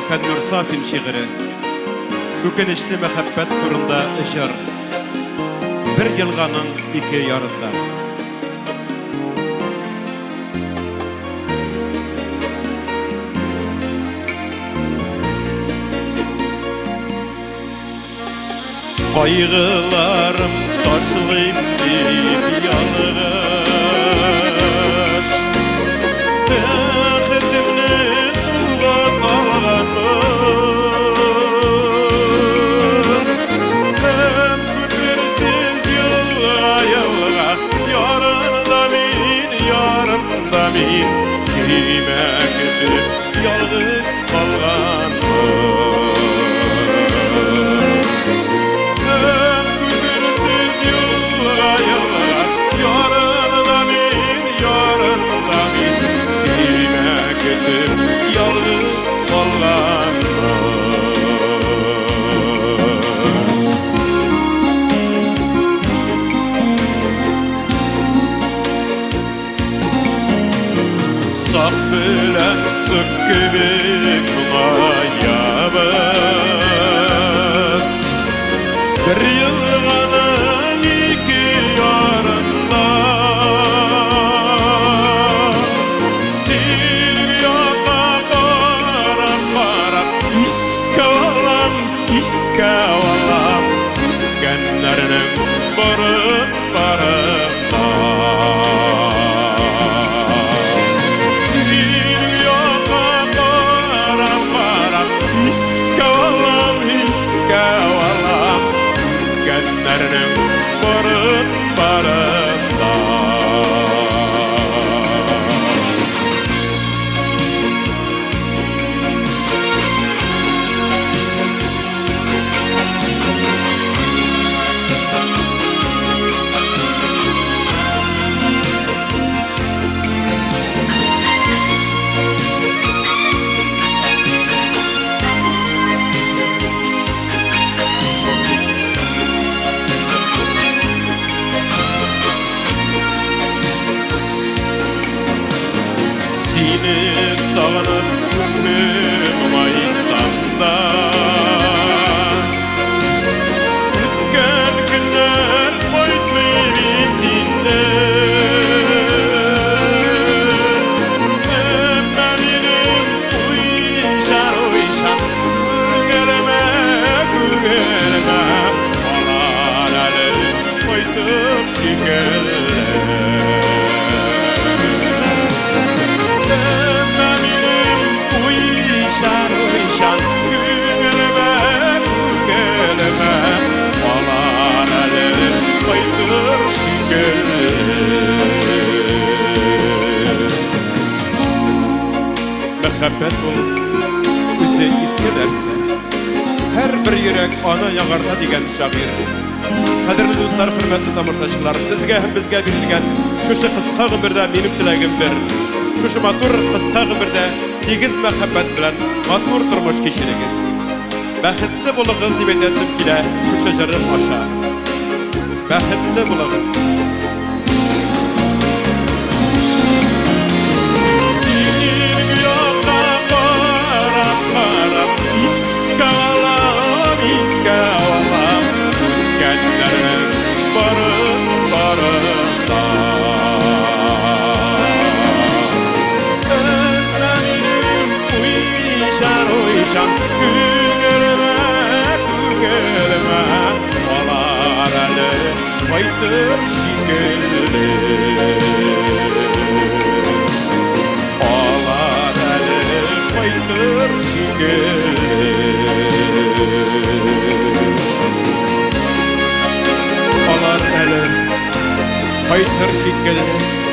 Fennur Safin şiiri, Ükenişli mehabbet turunda ışır, bir yılganın iki yarında. Kaygılarım taşlayıp bir yalğış, Bextimni suğa salğanım. Hem güpürsiz yılğa yılğa, yarında min, Girmekdir yalğız kalğanım. Yalnız Saf bilen süt gibi kınayabız, bir yılganın iki yarında. Iskawalam genlerinin barında Silyoka barab Iskawalam genlerinin barında Seni sağınıp gönlüm Mayıs'ta, Ötken günler koydu bitinde. Benim uyuşan, Gülgeleme, Alaları koydu şekerler. Mehabbet olup bizi istelerse, her bir yürek ana yağarda degen şair. Kadirli dostlar, hürmetli tamaşaçılar, sizge hem bizge birilgen şuşu kıska gıbırda benim dilegimdir. Şuşu matur kıska gıbırda tegiz mehabbet bilen matur turmuş kişiligiz. Bäxetli bulağız dip etesim kile şuşu jarım aşa. Bäxetli bulağız. Iskawalam genlerinin barında Özleminin uyuşan Gügeleme Olar eli koydur şekilli Olar eli koydur şekilli Olar eli koydur şekilli